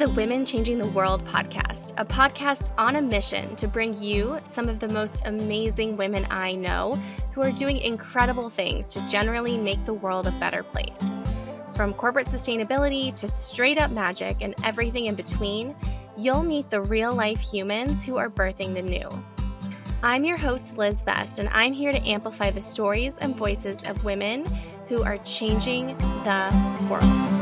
the Women Changing the World podcast, a podcast on a mission to bring you some of the most amazing women I know who are doing incredible things to generally make the world a better place. From corporate sustainability to straight up magic and everything in between, you'll meet the real life humans who are birthing the new. I'm your host, Liz Best, and I'm here to amplify the stories and voices of women who are changing the world.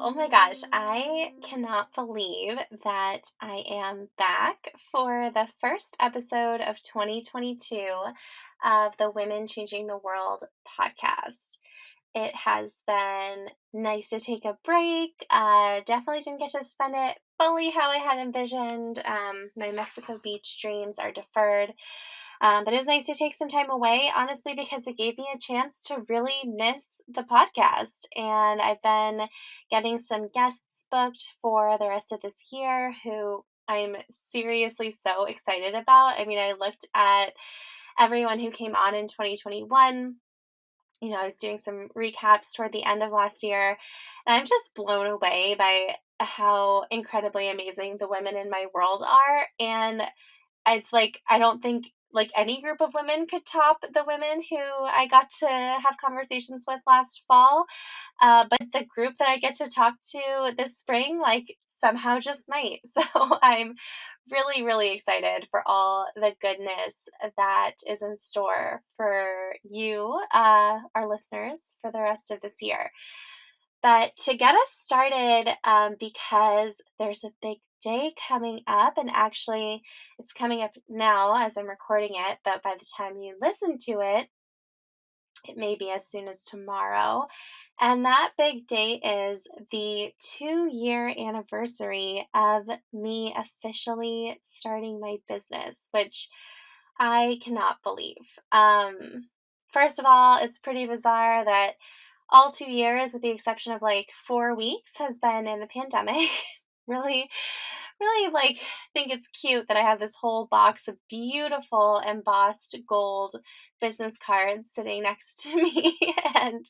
Oh my gosh, I cannot believe that I am back for the first episode of 2022 of the Women Changing the World podcast. It has been nice to take a break. Definitely didn't get to spend it fully how I had envisioned. My Mexico Beach dreams are deferred. But it was nice to take some time away, honestly, because it gave me a chance to really miss the podcast. And I've been getting some guests booked for the rest of this year who I'm seriously so excited about. I mean, I looked at everyone who came on in 2021. I was doing some recaps toward the end of last year, and I'm just blown away by how incredibly amazing the women in my world are. And it's like, I don't think any group of women could top the women who I got to have conversations with last fall. But the group that I get to talk to this spring, somehow just might. So I'm really, really excited for all the goodness that is in store for you, our listeners, for the rest of this year. But to get us started, because there's a big day coming up, and actually it's coming up now as I'm recording it, but by the time you listen to it, it may be as soon as tomorrow. And that big day is the 2-year anniversary of me officially starting my business, which I cannot believe. First of all, it's pretty bizarre that all 2 years, with the exception of 4 weeks, has been in the pandemic. Really, really think it's cute that I have this whole box of beautiful embossed gold business cards sitting next to me and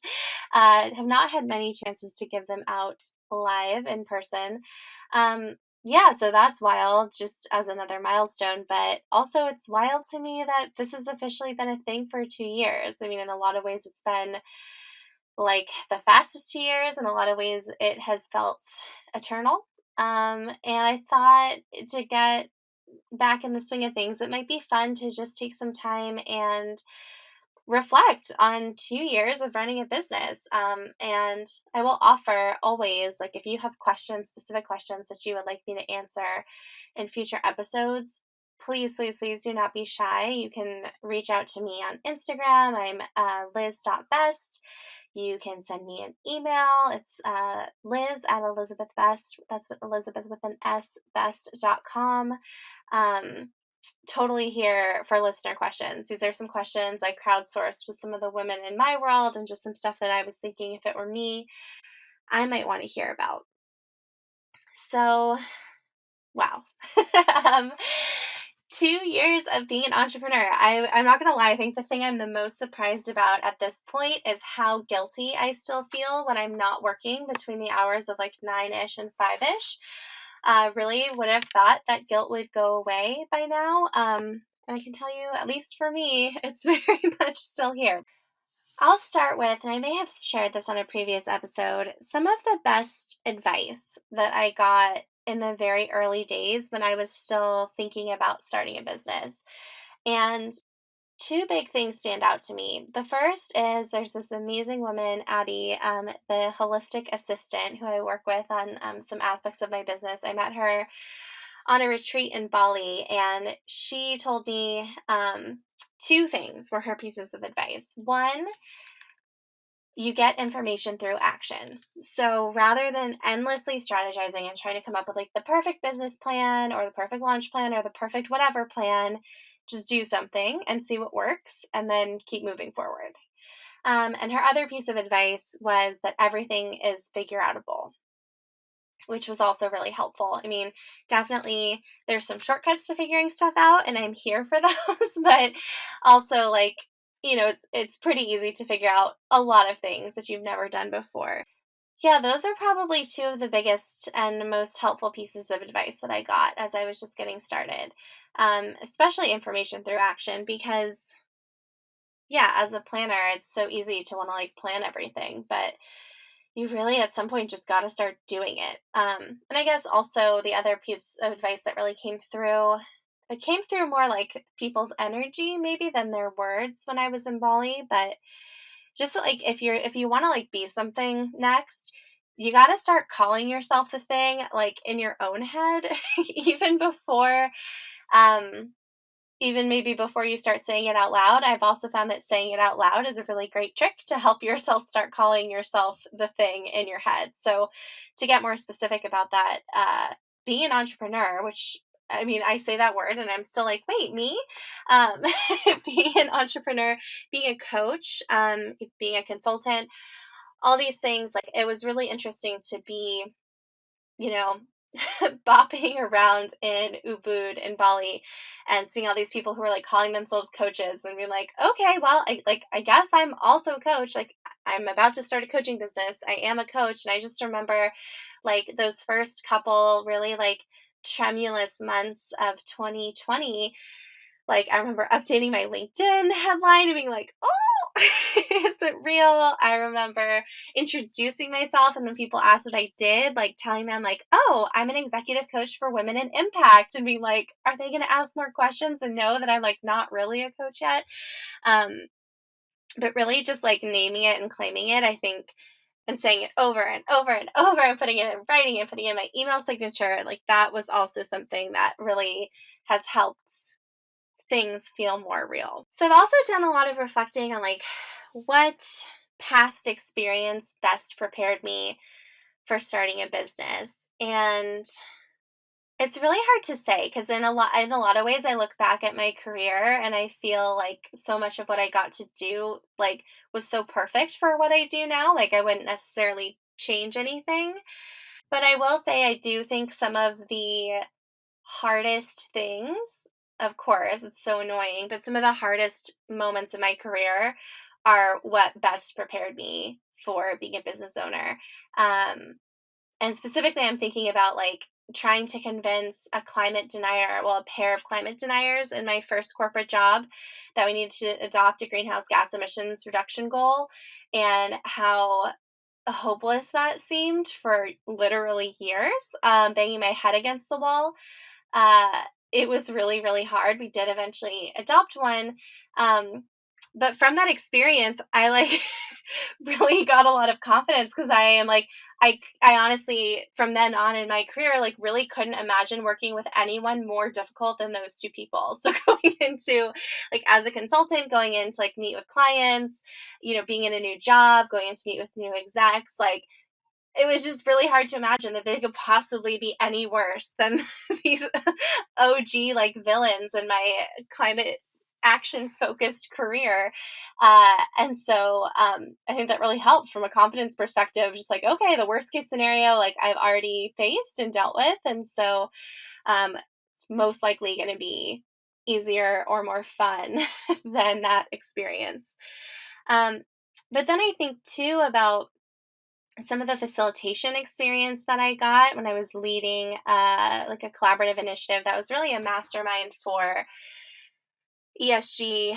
have not had many chances to give them out live in person. Yeah, so that's wild, just as another milestone, but also it's wild to me that this has officially been a thing for 2 years. I mean, in a lot of ways it's been the fastest 2 years. In a lot of ways it has felt eternal. And I thought to get back in the swing of things, it might be fun to just take some time and reflect on 2 years of running a business. And I will offer always, if you have specific questions that you would like me to answer in future episodes, please, please, please do not be shy. You can reach out to me on Instagram. I'm liz.best. You can send me an email. It's liz@elizabethbest. That's with Elizabeth with an S, best.com. Totally here for listener questions. These are some questions I crowdsourced with some of the women in my world and just some stuff that I was thinking if it were me, I might want to hear about. So, wow. 2 years of being an entrepreneur. I'm not going to lie. I think the thing I'm the most surprised about at this point is how guilty I still feel when I'm not working between the hours of 9-ish and 5-ish. Really would have thought that guilt would go away by now. And I can tell you, at least for me, it's very much still here. I'll start with, and I may have shared this on a previous episode, some of the best advice that I got in the very early days when I was still thinking about starting a business. And 2 big things stand out to me. The first is there's this amazing woman, Abby, the holistic assistant who I work with on some aspects of my business. I met her on a retreat in Bali, and she told me 2 things were her pieces of advice. One, you get information through action. So rather than endlessly strategizing and trying to come up with the perfect business plan or the perfect launch plan or the perfect whatever plan, just do something and see what works and then keep moving forward. And her other piece of advice was that everything is figure outable, which was also really helpful. I mean, definitely there's some shortcuts to figuring stuff out, and I'm here for those, but also, like, it's pretty easy to figure out a lot of things that you've never done before. Yeah, those are probably two of the biggest and most helpful pieces of advice that I got as I was just getting started, especially information through action, because, yeah, as a planner, it's so easy to want to like plan everything, but you really at some point just got to start doing it. And I guess also the other piece of advice that really it came through more like people's energy maybe than their words when I was in Bali, but just like if you want to like be something next, you got to start calling yourself the thing like in your own head even before um even maybe before you start saying it out loud. I've also found that saying it out loud is a really great trick to help yourself start calling yourself the thing in your head. So, to get more specific about that, being an entrepreneur, which I mean, I say that word and I'm still like, wait, me? Um, being an entrepreneur, being a coach, being a consultant, all these things, like it was really interesting to be, you know, bopping around in Ubud in Bali and seeing all these people who are like calling themselves coaches and being like, okay, well, I guess I'm also a coach. Like I'm about to start a coaching business. I am a coach. And I just remember like those first couple really like tremulous months of 2020, like, I remember updating my LinkedIn headline and being like, "Oh, is it real?" I remember introducing myself, and when people asked what I did, like, telling them, like, "Oh, I'm an executive coach for women in impact," and being like, "Are they gonna ask more questions and know that I'm, like, not really a coach yet?" Um, but really just, like, naming it and claiming it, I think, and saying it over and over and over and putting it in writing and putting it in my email signature, like, that was also something that really has helped things feel more real. So I've also done a lot of reflecting on like what past experience best prepared me for starting a business. And it's really hard to say because in a lot of ways I look back at my career and I feel like so much of what I got to do like was so perfect for what I do now. Like I wouldn't necessarily change anything. But I will say I do think some of the hardest things, of course, it's so annoying, but some of the hardest moments in my career are what best prepared me for being a business owner. Um, and specifically, I'm thinking about like trying to convince a pair of climate deniers in my first corporate job that we needed to adopt a greenhouse gas emissions reduction goal, and how hopeless that seemed for literally years, banging my head against the wall. uh, it was really, really hard. We did eventually adopt one. Um, but from that experience, I like really got a lot of confidence because I am like, I honestly, from then on in my career, like really couldn't imagine working with anyone more difficult than those two people. So going into like as a consultant, going in to like meet with clients, being in a new job, going in to meet with new execs, like it was just really hard to imagine that they could possibly be any worse than these OG like villains in my climate action focused career. And so I think that really helped from a confidence perspective, just like, okay, the worst case scenario, like I've already faced and dealt with. And so it's most likely going to be easier or more fun than that experience. Um, but then I think too about some of the facilitation experience that I got when I was leading like a collaborative initiative that was really a mastermind for ESG,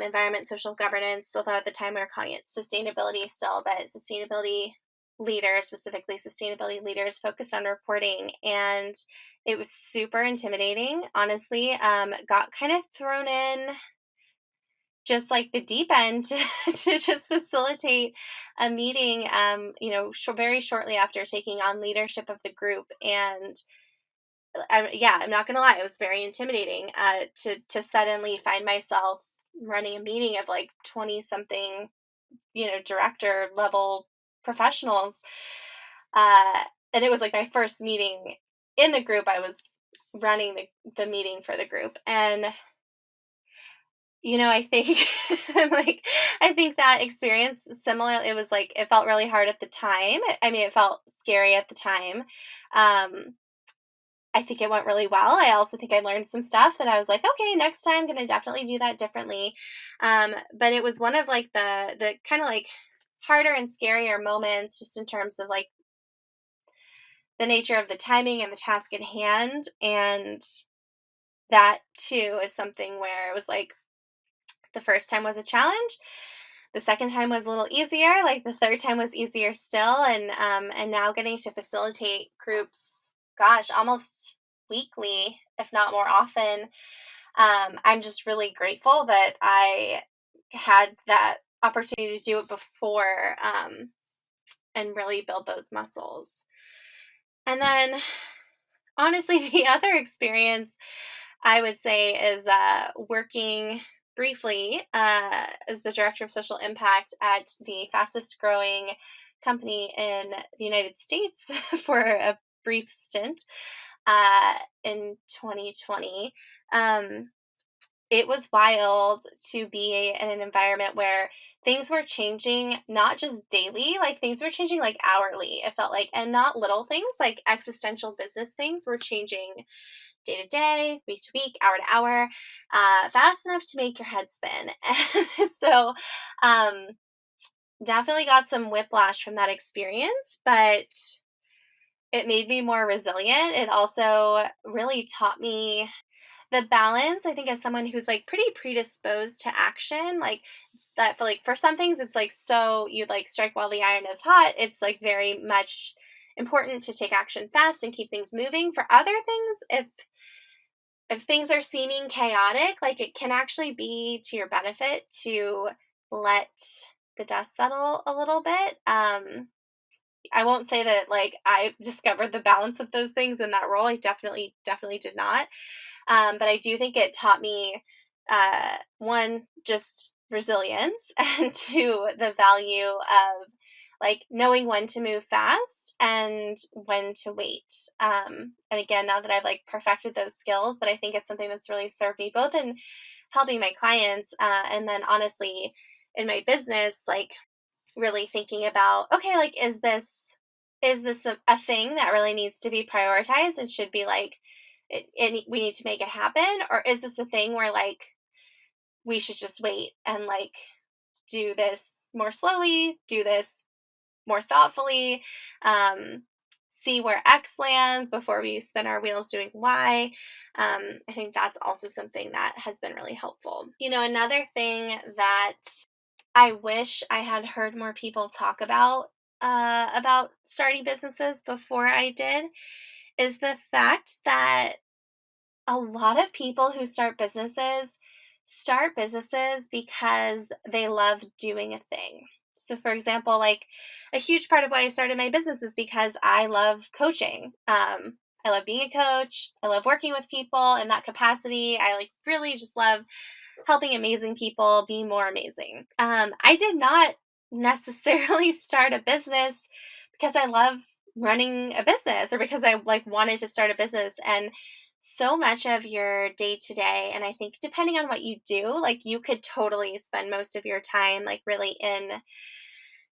environment, social governance. Although at the time we were calling it sustainability still, but sustainability leaders, specifically sustainability leaders, focused on reporting, and it was super intimidating. Honestly, got kind of thrown in just like the deep end to just facilitate a meeting, very shortly after taking on leadership of the group. And I'm not going to lie, it was very intimidating to suddenly find myself running a meeting of like 20 something, director level professionals. And it was like my first meeting in the group. I was running the meeting for the group. And I think I think that experience similar. It was like it felt really hard at the time. I mean, it felt scary at the time. Um, I think it went really well. I also think I learned some stuff that I was like, okay, next time I'm gonna definitely do that differently. But it was one of like the kind of like harder and scarier moments, just in terms of like the nature of the timing and the task at hand, and that too is something where it was like the first time was a challenge. The second time was a little easier. Like the third time was easier still, and now getting to facilitate groups, gosh, almost weekly, if not more often. I'm just really grateful that I had that opportunity to do it before, and really build those muscles. And then, honestly, the other experience I would say is working briefly as the director of social impact at the fastest growing company in the United States for a brief stint in 2020. Um, it was wild to be in an environment where things were changing, not just daily, like things were changing like hourly, it felt like, and not little things, like existential business things were changing day to day, week to week, hour to hour, fast enough to make your head spin. And so, um, definitely got some whiplash from that experience, but it made me more resilient. It also really taught me the balance. I think as someone who's like pretty predisposed to action, like that for for some things it's like so you like strike while the iron is hot. It's like very much important to take action fast and keep things moving. For other things, if things are seeming chaotic, like it can actually be to your benefit to let the dust settle a little bit. I won't say that like I discovered the balance of those things in that role. I definitely did not. But I do think it taught me, one, just resilience, and two, the value of like knowing when to move fast and when to wait. And again, now that I've like perfected those skills, but I think it's something that's really served me both in helping my clients, and then honestly in my business, like really thinking about, okay, like is this a thing that really needs to be prioritized and should be like we need to make it happen, or is this a thing where like we should just wait and like do this more slowly, do this more thoughtfully, um, see where X lands before we spin our wheels doing Y. I think that's also something that has been really helpful. Another thing that I wish I had heard more people talk about starting businesses before I did, is the fact that a lot of people who start businesses because they love doing a thing. So, for example, like a huge part of why I started my business is because I love coaching. I love being a coach. I love working with people in that capacity. I like really just love helping amazing people be more amazing. I did not necessarily start a business because I love running a business or because I like wanted to start a business. And so much of your day to day, and I think depending on what you do, like you could totally spend most of your time like really in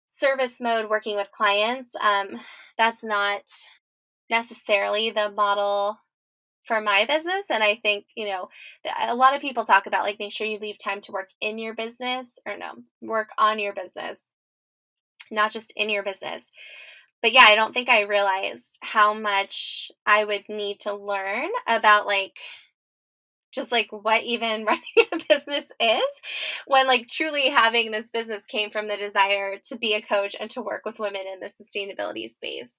service mode working with clients. That's not necessarily the model for my business. And I think, a lot of people talk about like make sure you leave time to work in your business, or no, work on your business, not just in your business. But yeah, I don't think I realized how much I would need to learn about like just like what even running a business is, when like truly having this business came from the desire to be a coach and to work with women in the sustainability space.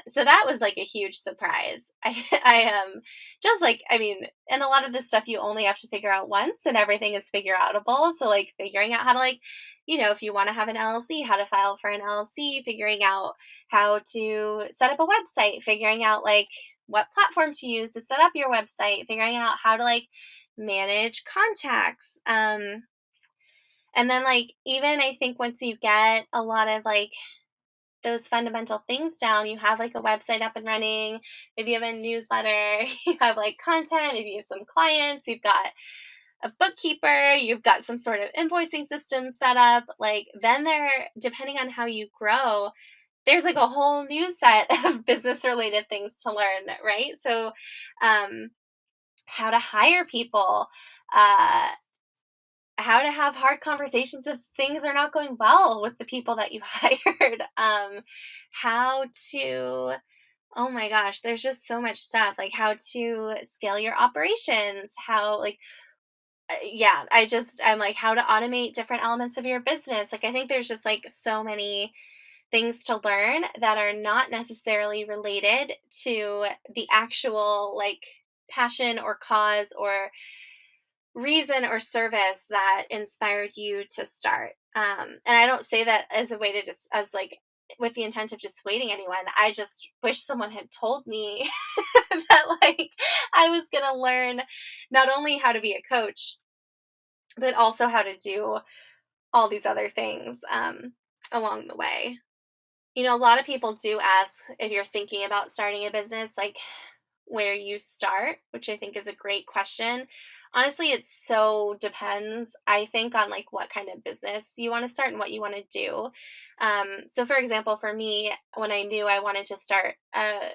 So that was like a huge surprise. Just like, I mean, and a lot of this stuff you only have to figure out once and everything is figure outable. So like figuring out how to like, if you want to have an LLC, how to file for an LLC, figuring out how to set up a website, figuring out like what platform to use to set up your website, figuring out how to like manage contacts. And then like, even I think once you get a lot of like those fundamental things down, you have like a website up and running, maybe you have a newsletter, you have like content, maybe you have some clients, you've got a bookkeeper, you've got some sort of invoicing system set up, like then depending on how you grow, there's like a whole new set of business related things to learn, right? So, um, how to hire people, uh, how to have hard conversations if things are not going well with the people that you hired, how to, oh my gosh, there's just so much stuff, like how to scale your operations, how, like, yeah, I'm like, how to automate different elements of your business. Like, I think there's just like so many things to learn that are not necessarily related to the actual like passion or cause or reason or service that inspired you to start. And I don't say that as a way to just, as like, with the intent of dissuading anyone. I just wish someone had told me that, like, I was going to learn not only how to be a coach, but also how to do all these other things along the way. You know, a lot of people do ask if you're thinking about starting a business, like where you start, which I think is a great question. Honestly, it so depends, I think, on like what kind of business you want to start and what you want to do. So, for example, for me, when I knew I wanted to start a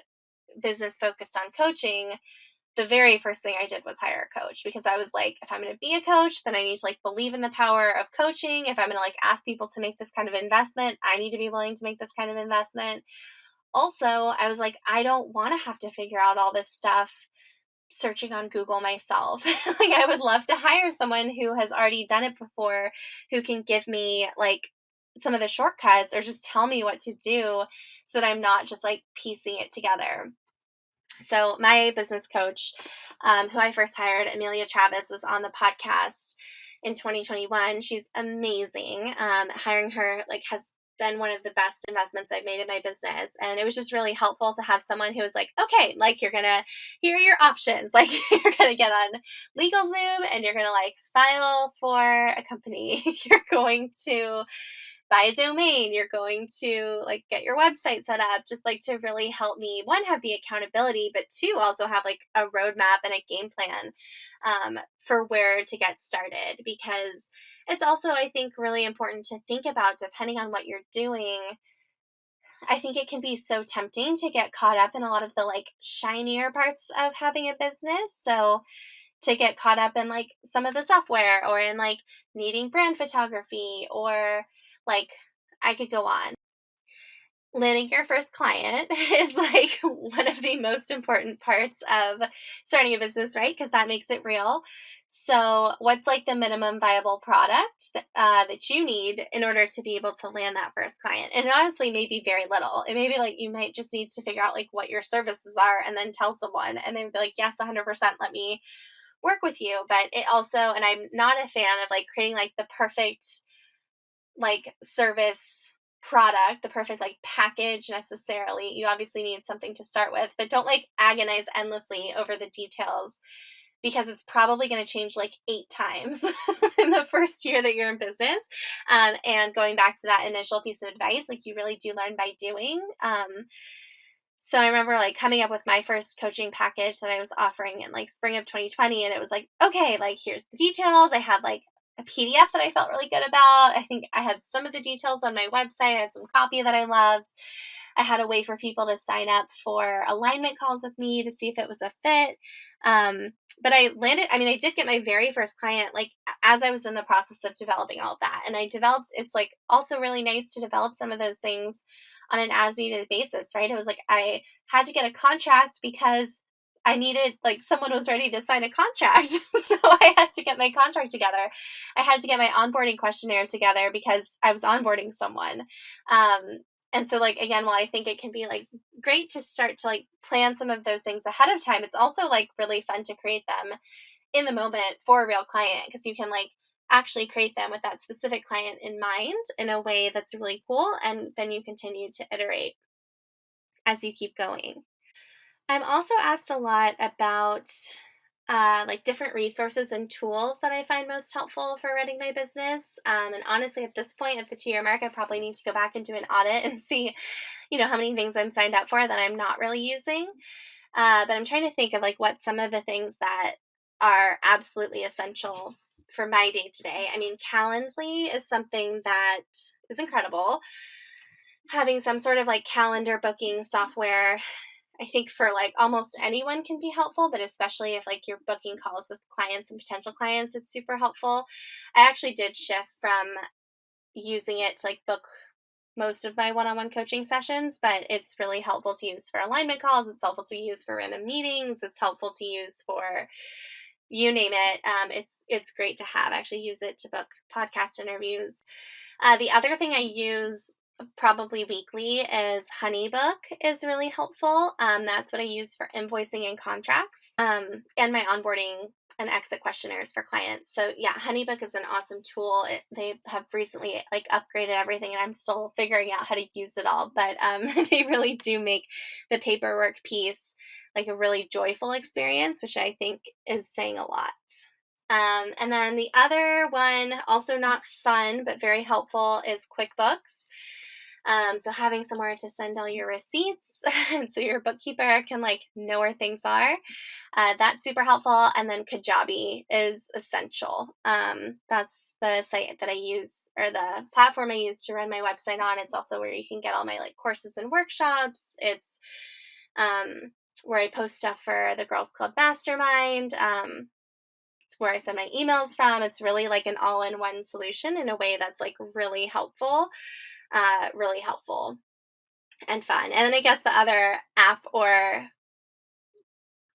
business focused on coaching, the very first thing I did was hire a coach because I was like, if I'm going to be a coach, then I need to like believe in the power of coaching. If I'm going to like ask people to make this kind of investment, I need to be willing to make this kind of investment. Also, I was like, I don't want to have to figure out all this stuff searching on Google myself. Like, I would love to hire someone who has already done it before, who can give me like some of the shortcuts or just tell me what to do so that I'm not just like piecing it together. So my business coach, who I first hired, Amelia Travis, was on the podcast in 2021. She's amazing. Hiring her like has been one of the best investments I've made in my business. And it was just really helpful to have someone who was like, okay, like here are your options. Like you're going to get on LegalZoom and you're going to like file for a company. You're going to buy a domain, you're going to like get your website set up, just like to really help me, one, have the accountability, but two, also have like a roadmap and a game plan for where to get started. Because it's also, I think, really important to think about, depending on what you're doing. I think it can be so tempting to get caught up in a lot of the like shinier parts of having a business. So to get caught up in like some of the software or in like needing brand photography or like, I could go on. Landing your first client is like one of the most important parts of starting a business, right? Because that makes it real. So, what's like the minimum viable product that you need in order to be able to land that first client? And it honestly may be very little. It may be like you might just need to figure out like what your services are and then tell someone, and they would be like, yes, 100%, let me work with you. But it also, and I'm not a fan of like creating like the perfect like service product, the perfect like package necessarily. You obviously need something to start with, but don't like agonize endlessly over the details because it's probably going to change like 8 times in the first year that you're in business. And going back to that initial piece of advice, like you really do learn by doing. So I remember like coming up with my first coaching package that I was offering in like spring of 2020. And it was like, okay, like here's the details. I had like a PDF that I felt really good about. I think I had some of the details on my website. I had some copy that I loved. I had a way for people to sign up for alignment calls with me to see if it was a fit. But I did get my very first client, like as I was in the process of developing all of that. And it's like also really nice to develop some of those things on an as needed basis, right? It was like, I had to get a contract because I needed, like, someone was ready to sign a contract. So I had to get my contract together. I had to get my onboarding questionnaire together because I was onboarding someone. And so, like, again, while I think it can be like great to start to like plan some of those things ahead of time, it's also like really fun to create them in the moment for a real client because you can like actually create them with that specific client in mind in a way that's really cool. And then you continue to iterate as you keep going. I'm also asked a lot about like different resources and tools that I find most helpful for running my business. And honestly, at this point, at the tier mark, I probably need to go back and do an audit and see, how many things I'm signed up for that I'm not really using. But I'm trying to think of like what some of the things that are absolutely essential for my day to day. I mean, Calendly is something that is incredible. Having some sort of like calendar booking software, I think for like almost anyone can be helpful, but especially if like you're booking calls with clients and potential clients, it's super helpful. I actually did shift from using it to like book most of my one-on-one coaching sessions, but it's really helpful to use for alignment calls. It's helpful to use for random meetings. It's helpful to use for you name it. It's great to have. I actually use it to book podcast interviews. The other thing I use probably weekly is Honeybook is really helpful. That's what I use for invoicing and contracts, and my onboarding and exit questionnaires for clients. So yeah, Honeybook is an awesome tool. They have recently like upgraded everything, and I'm still figuring out how to use it all. But they really do make the paperwork piece like a really joyful experience, which I think is saying a lot. And then the other one, also not fun, but very helpful, is QuickBooks. So having somewhere to send all your receipts so your bookkeeper can like know where things are, that's super helpful. And then Kajabi is essential. That's the site that I use, or the platform I use to run my website on. It's also where you can get all my like courses and workshops. It's where I post stuff for the Girls Club Mastermind. It's where I send my emails from. It's really like an all-in-one solution in a way that's like really helpful and fun. And then I guess the other app or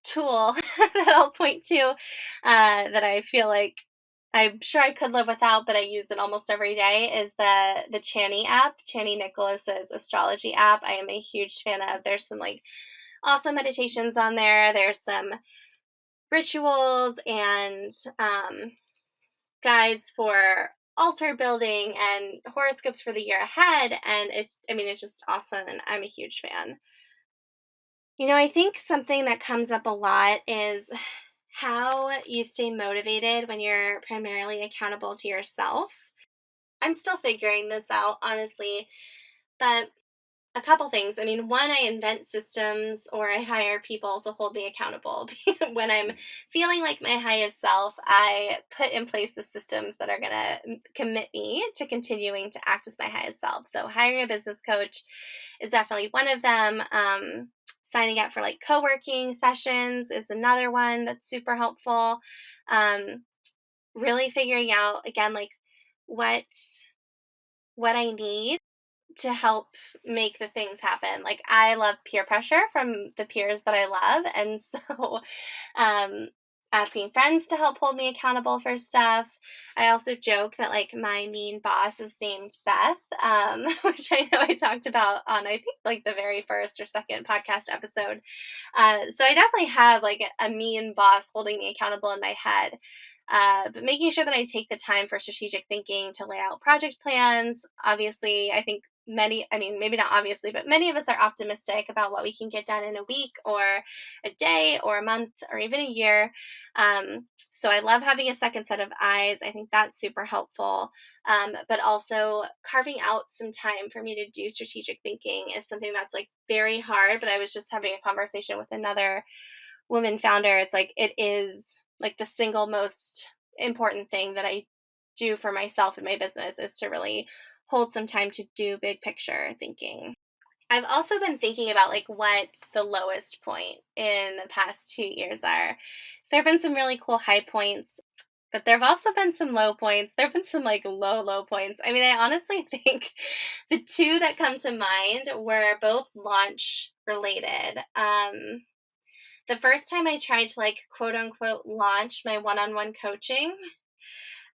tool that I'll point to that I feel like I'm sure I could live without, but I use it almost every day, is the Chani app, Chani Nicholas's astrology app. I am a huge fan of. There's some like awesome meditations on there. There's some rituals and guides for altar building and horoscopes for the year ahead. And it's just awesome. And I'm a huge fan. I think something that comes up a lot is how you stay motivated when you're primarily accountable to yourself. I'm still figuring this out, honestly, but a couple things. I mean, one, I invent systems or I hire people to hold me accountable. When I'm feeling like my highest self, I put in place the systems that are going to commit me to continuing to act as my highest self. So hiring a business coach is definitely one of them. Signing up for like co-working sessions is another one that's super helpful. Really figuring out, again, like what I need to help make the things happen. Like I love peer pressure from the peers that I love. And so asking friends to help hold me accountable for stuff. I also joke that like my mean boss is named Beth, which I know I talked about on, I think, like the very first or second podcast episode. So I definitely have like a mean boss holding me accountable in my head. But making sure that I take the time for strategic thinking to lay out project plans. Obviously, I think maybe not obviously, but many of us are optimistic about what we can get done in a week or a day or a month or even a year. So I love having a second set of eyes. I think that's super helpful. But also carving out some time for me to do strategic thinking is something that's like very hard. But I was just having a conversation with another woman founder. It's like, it is like the single most important thing that I do for myself and my business is to really hold some time to do big picture thinking. I've also been thinking about like what the lowest point in the past 2 years are. So there have been some really cool high points, but there have also been some low points. There have been some like low points. I mean, I honestly think the two that come to mind were both launch related. The first time I tried to like quote unquote launch my one-on-one coaching,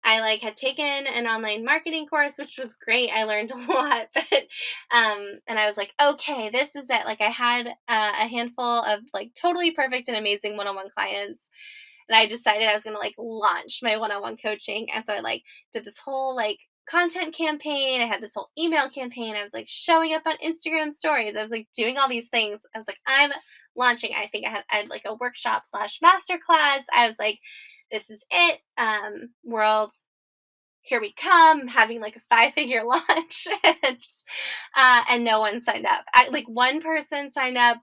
I like had taken an online marketing course, which was great. I learned a lot, but and I was like, okay, this is it. Like I had a handful of like totally perfect and amazing one-on-one clients, and I decided I was going to like launch my one-on-one coaching. And so I like did this whole like content campaign. I had this whole email campaign. I was like showing up on Instagram stories. I was like doing all these things. I was like, I'm launching. I think I had like a workshop / masterclass. I was like, this is it. World, here we come, having like a 5-figure launch. And no one signed up. Like one person signed up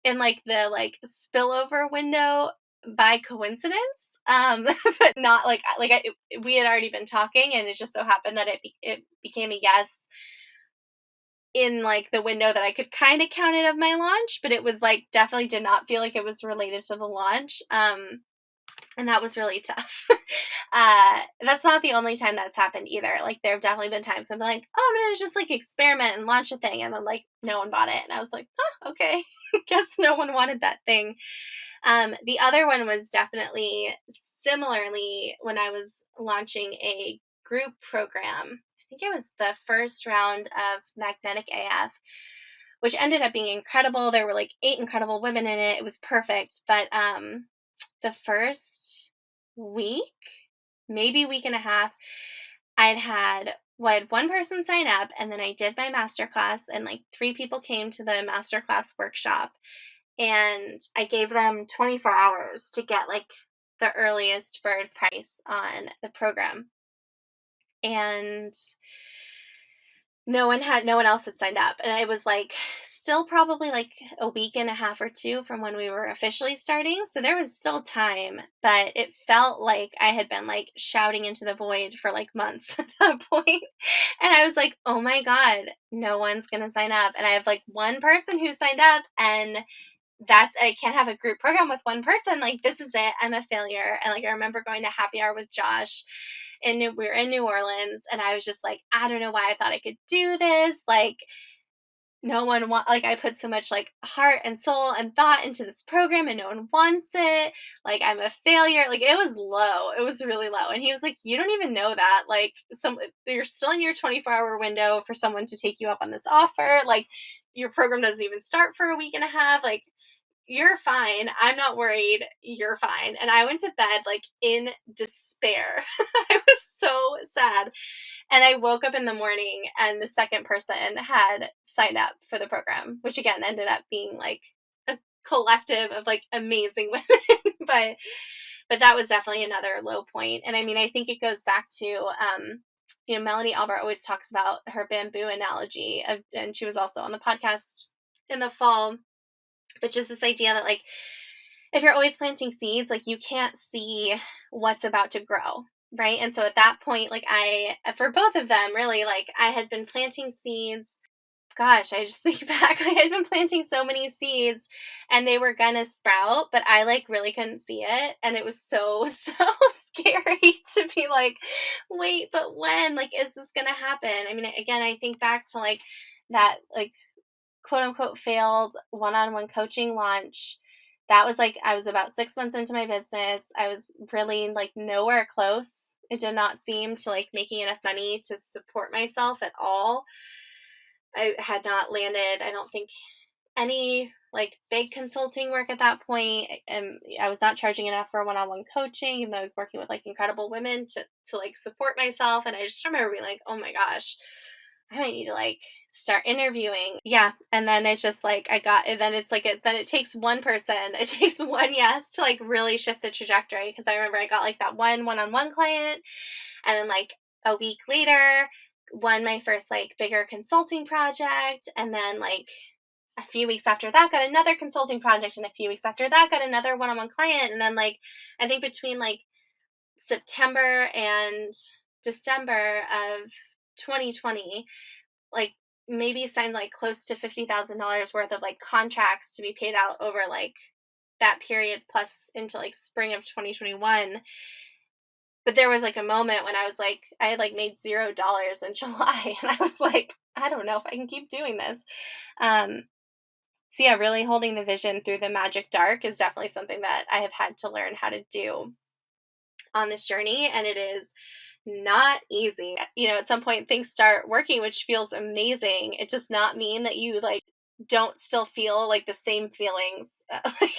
in like the like spillover window by coincidence, but not we had already been talking, and it just so happened that it became a yes in like the window that I could kind of count it of my launch, but it was like definitely did not feel like it was related to the launch. And that was really tough. That's not the only time that's happened either. Like there have definitely been times I'm like, oh, I'm gonna just like experiment and launch a thing, and then like no one bought it, and I was like, oh, okay, guess no one wanted that thing. The other one was definitely similarly when I was launching a group program. I think it was the first round of Magnetic AF, which ended up being incredible. There were like 8 incredible women in it. It was perfect. But the first week, maybe week and a half, I had one person sign up, and then I did my masterclass, and like 3 people came to the masterclass workshop, and I gave them 24 hours to get like the earliest bird price on the program. And no one else had signed up, and I was like still probably like a week and a half or 2 from when we were officially starting, so there was still time, but it felt like I had been like shouting into the void for like months at that point. And I was like, oh my god, no one's gonna sign up, and I have like one person who signed up, and I can't have a group program with one person. Like, this is it. I'm a failure. And like, I remember going to happy hour with Josh, and we were in New Orleans, and I was just like, I don't know why I thought I could do this. Like, no one like I put so much like heart and soul and thought into this program, and no one wants it. Like, I'm a failure. Like, it was low. It was really low. And he was like, you don't even know that. Like, you're still in your 24-hour window for someone to take you up on this offer. Like, your program doesn't even start for a week and a half. Like, you're fine. I'm not worried. You're fine. And I went to bed like in despair. I was so sad. And I woke up in the morning, and the second person had signed up for the program, which again ended up being like a collective of like amazing women. but that was definitely another low point. And I mean, I think it goes back to Melanie Albert always talks about her bamboo analogy and she was also on the podcast in the fall. But just this idea that like if you're always planting seeds, like you can't see what's about to grow, right? And so at that point, like for both of them, really, like I had been planting seeds. Gosh, I just think back, I had been planting so many seeds, and they were gonna sprout, but I like really couldn't see it, and it was so scary to be like, wait, but when? Like, is this gonna happen? I mean, again, I think back to like that like quote unquote failed one-on-one coaching launch. That was like, I was about 6 months into my business. I was really like nowhere close. It did not seem to like making enough money to support myself at all. I had not landed, I don't think, any like big consulting work at that point. And I was not charging enough for one-on-one coaching, even though I was working with like incredible women to like support myself. And I just remember being like, oh my gosh, I might need to like start interviewing. Yeah. And then it's just like, then it's like, then it takes one person, it takes one yes to like really shift the trajectory. Cause I remember I got like that one-on-one client, and then like a week later won my first like bigger consulting project. And then like a few weeks after that got another consulting project. And a few weeks after that got another one-on-one client. And then like, I think between like September and December of 2020, like maybe signed like close to $50,000 worth of like contracts to be paid out over like that period plus into like spring of 2021. But there was like a moment when I was like, I had like made $0 in July, and I was like, I don't know if I can keep doing this. So yeah, really holding the vision through the magic dark is definitely something that I have had to learn how to do on this journey. And it is not easy. At some point things start working, which feels amazing. It does not mean that you like don't still feel like the same feelings like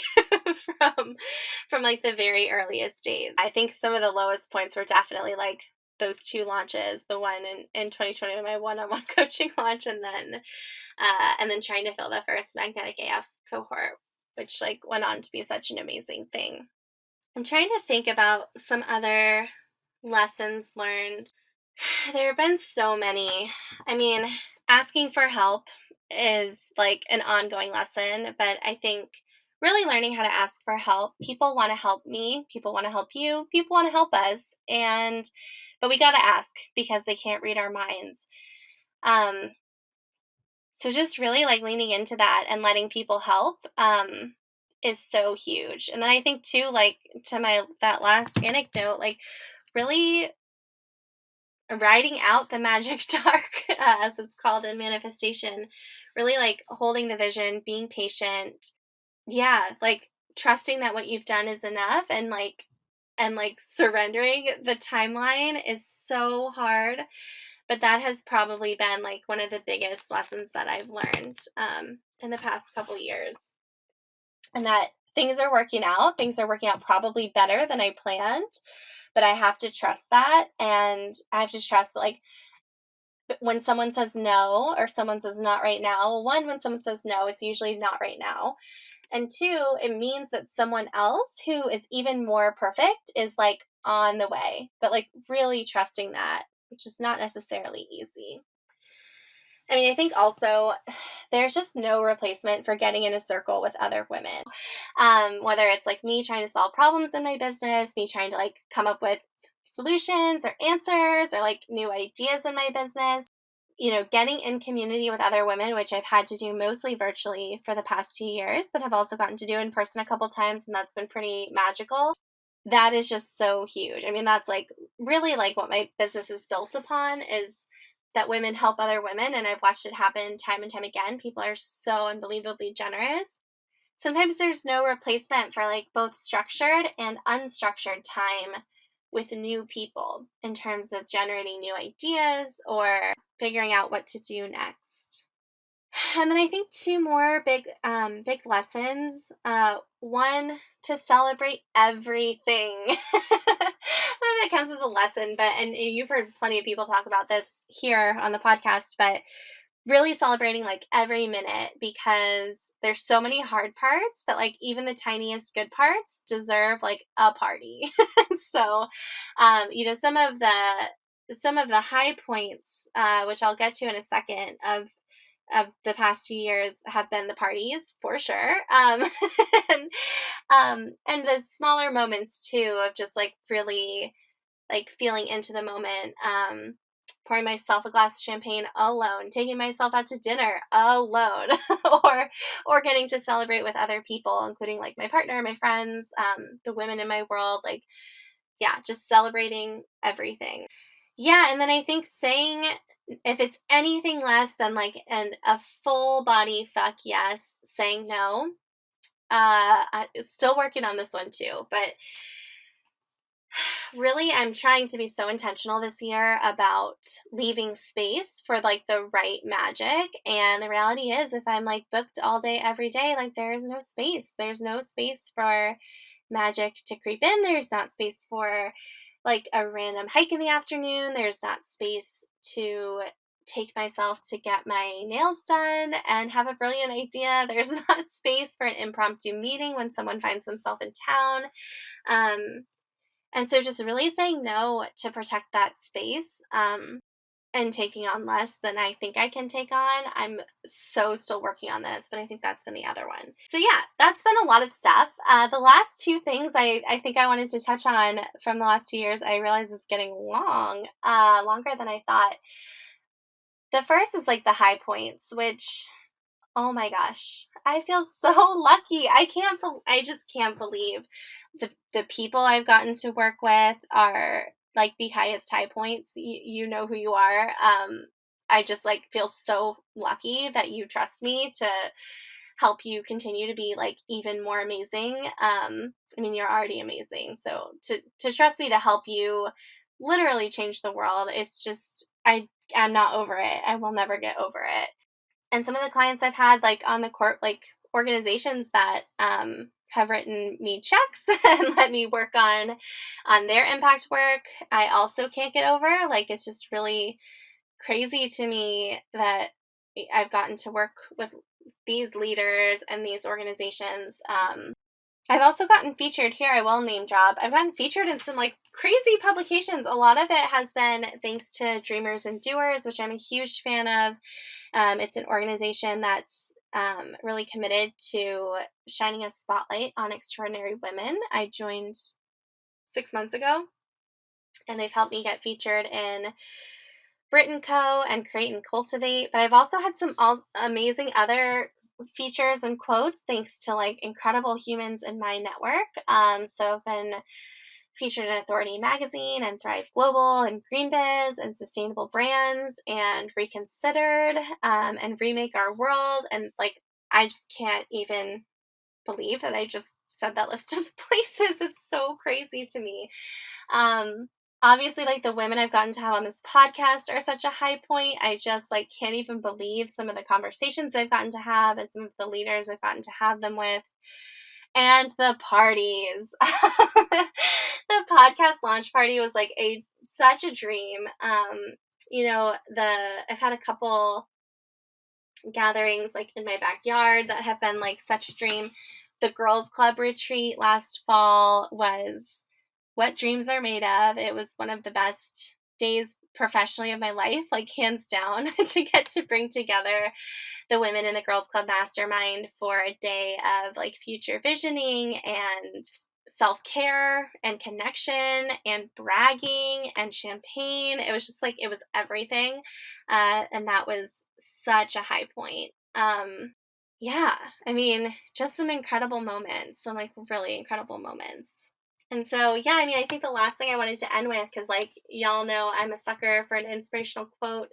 from like the very earliest days. I think some of the lowest points were definitely like those 2 launches, the one in 2020, my one-on-one coaching launch, and then trying to fill the first Magnetic AF cohort, which like went on to be such an amazing thing. I'm trying to think about some other lessons learned. There have been so many. I mean, asking for help is like an ongoing lesson, but I think really learning how to ask for help. People want to help me, people want to help you, people want to help us, but we got to ask because they can't read our minds. Um, so just really like leaning into that and letting people help is so huge. And then I think too, like to my that last anecdote, like really writing out the magic dark, as it's called in manifestation, really like holding the vision, being patient. Yeah, like trusting that what you've done is enough and surrendering the timeline is so hard. But that has probably been like one of the biggest lessons that I've learned in the past couple years. And that things are working out probably better than I planned, but I have to trust that. And I have to trust that, like, when someone says no or someone says not right now, one, when someone says no, it's usually not right now. And two, it means that someone else who is even more perfect is like on the way, but like really trusting that, which is not necessarily easy. I mean, I think also there's just no replacement for getting in a circle with other women. Whether it's like me trying to solve problems in my business, me trying to like come up with solutions or answers or like new ideas in my business, getting in community with other women, which I've had to do mostly virtually for the past 2 years, but have also gotten to do in person a couple times, and that's been pretty magical. That is just so huge. I mean, that's like really like what my business is built upon is that women help other women, and I've watched it happen time and time again. People are so unbelievably generous. Sometimes there's no replacement for like both structured and unstructured time with new people in terms of generating new ideas or figuring out what to do next. And then I think two more big lessons. One, to celebrate everything. I don't know if that counts as a lesson, and you've heard plenty of people talk about this here on the podcast, but really celebrating like every minute because there's so many hard parts that like even the tiniest good parts deserve like a party. So, some of the high points, which I'll get to in a second, of the past 2 years have been the parties for sure. And the smaller moments too of just like really like feeling into the moment, pouring myself a glass of champagne alone, taking myself out to dinner alone, or getting to celebrate with other people, including like my partner, my friends, the women in my world, like yeah, just celebrating everything. Yeah, and then I think saying if it's anything less than like a full body fuck yes, saying no. I still working on this one too, but really I'm trying to be so intentional this year about leaving space for like the right magic. And the reality is if I'm like booked all day every day, like there's no space. There's no space for magic to creep in. There's not space for like a random hike in the afternoon. There's not space to take myself to get my nails done and have a brilliant idea. There's not space for an impromptu meeting when someone finds themselves in town. And so just really saying no to protect that space, and taking on less than I think I can take on. I'm so still working on this, but I think that's been the other one. So yeah, that's been a lot of stuff. The last two things I think I wanted to touch on from the last 2 years, I realize it's getting longer than I thought. The first is like the high points, which, oh my gosh, I feel so lucky. I just can't believe the people I've gotten to work with are like the highest high points. You know who you are. I just like feel so lucky that you trust me to help you continue to be like even more amazing. I mean, you're already amazing. So to trust me to help you literally change the world, it's just I'm not over it. I will never get over it. And some of the clients I've had like on the court, like organizations that have written me checks and let me work on their impact work, I also can't get over. Like it's just really crazy to me that I've gotten to work with these leaders and these organizations. I've also gotten featured here. I will name drop. I've gotten featured in some like crazy publications. A lot of it has been thanks to Dreamers and Doers, which I'm a huge fan of. It's an organization that's really committed to shining a spotlight on extraordinary women. I joined 6 months ago, and they've helped me get featured in Brit and Co. and Create and Cultivate. But I've also had some amazing other features and quotes thanks to like incredible humans in my network. So I've been featured in Authority Magazine and Thrive Global and Green Biz and Sustainable Brands and Reconsidered and Remake Our World. And like, I just can't even believe that I just said that list of places. It's so crazy to me. Um, Obviously, like the women I've gotten to have on this podcast are such a high point. I just like can't even believe some of the conversations I've gotten to have and some of the leaders I've gotten to have them with. And the parties. The podcast launch party was like such a dream. I've had a couple gatherings like in my backyard that have been like such a dream. The girls club retreat last fall was what dreams are made of. It was one of the best days professionally of my life, like hands down, to get to bring together the women in the girls club mastermind for a day of like future visioning and self-care and connection and bragging and champagne. It was just like, it was everything. And that was such a high point. Yeah, I mean, just some incredible moments, some like really incredible moments. And so, yeah, I mean, I think the last thing I wanted to end with, because like y'all know I'm a sucker for an inspirational quote,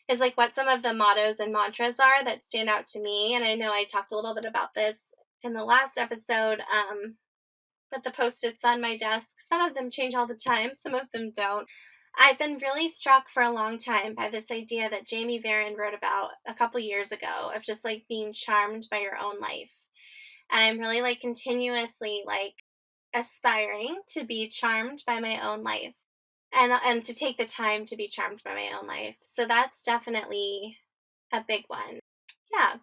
is like what some of the mottos and mantras are that stand out to me. And I know I talked a little bit about this in the last episode, but the Post-its on my desk, some of them change all the time, some of them don't. I've been really struck for a long time by this idea that Jamie Varon wrote about a couple years ago of just like being charmed by your own life. And I'm really like continuously like aspiring to be charmed by my own life and to take the time to be charmed by my own life. So that's definitely a big one. Yeah.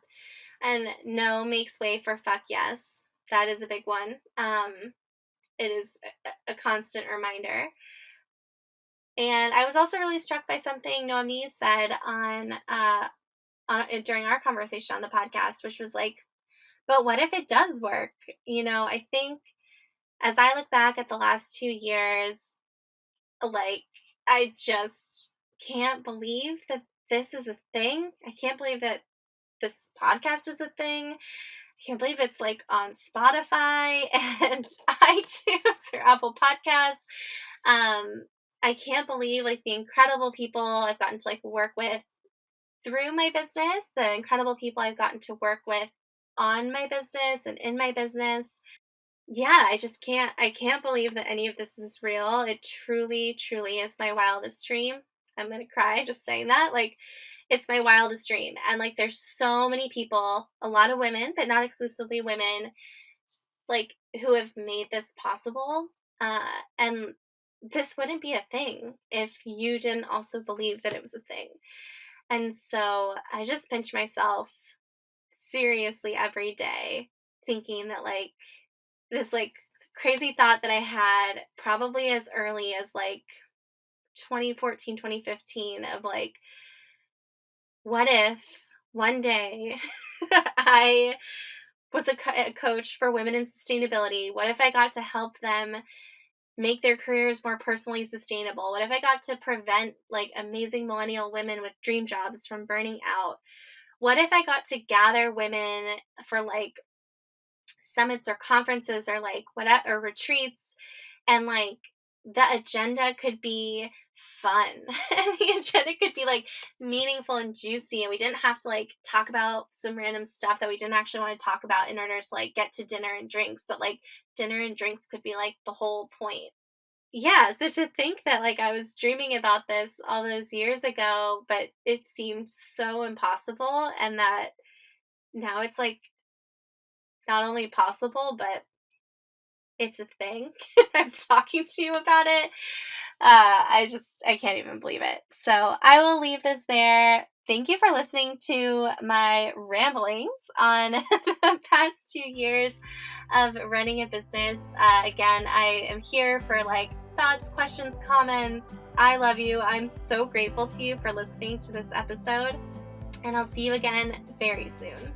And no makes way for fuck yes. That is a big one. It is a constant reminder. And I was also really struck by something Noemi said during our conversation on the podcast, which was like, but what if it does work? I think as I look back at the last 2 years, like, I just can't believe that this is a thing. I can't believe that this podcast is a thing. I can't believe it's like on Spotify and iTunes or Apple Podcasts. I can't believe like the incredible people I've gotten to like work with through my business, the incredible people I've gotten to work with on my business and in my business. Yeah, I can't believe that any of this is real. It truly, truly is my wildest dream. I'm going to cry just saying that. Like, it's my wildest dream. And like, there's so many people, a lot of women, but not exclusively women, like, who have made this possible. And this wouldn't be a thing if you didn't also believe that it was a thing. And so I just pinch myself seriously every day thinking that like, this like crazy thought that I had probably as early as like 2014, 2015 of like, what if one day I was a coach for women in sustainability? What if I got to help them make their careers more personally sustainable? What if I got to prevent like amazing millennial women with dream jobs from burning out? What if I got to gather women for like summits or conferences or like whatever, or retreats, and like the agenda could be fun and the agenda could be like meaningful and juicy, and we didn't have to like talk about some random stuff that we didn't actually want to talk about in order to like get to dinner and drinks, but like dinner and drinks could be like the whole point. Yeah, so to think that like I was dreaming about this all those years ago, but it seemed so impossible, and that now it's like not only possible, but it's a thing. I'm talking to you about it. I can't even believe it. So I will leave this there. Thank you for listening to my ramblings on the past 2 years of running a business. Again, I am here for like thoughts, questions, comments. I love you. I'm so grateful to you for listening to this episode. And I'll see you again very soon.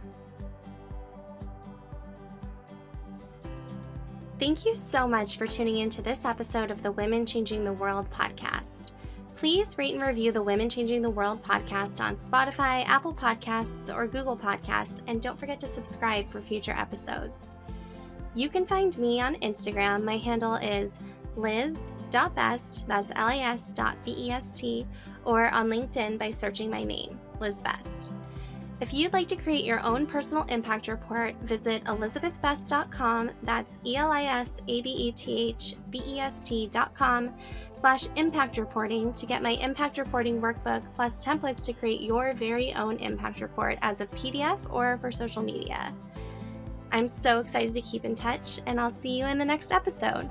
Thank you so much for tuning into this episode of the Women Changing the World podcast. Please rate and review the Women Changing the World podcast on Spotify, Apple Podcasts, or Google Podcasts, and don't forget to subscribe for future episodes. You can find me on Instagram. My handle is liz.best, that's lis.best, or on LinkedIn by searching my name, Liz Best. If you'd like to create your own personal impact report, visit elizabethbest.com, that's ELISABETHBEST.com/impact reporting to get my impact reporting workbook plus templates to create your very own impact report as a PDF or for social media. I'm so excited to keep in touch, and I'll see you in the next episode.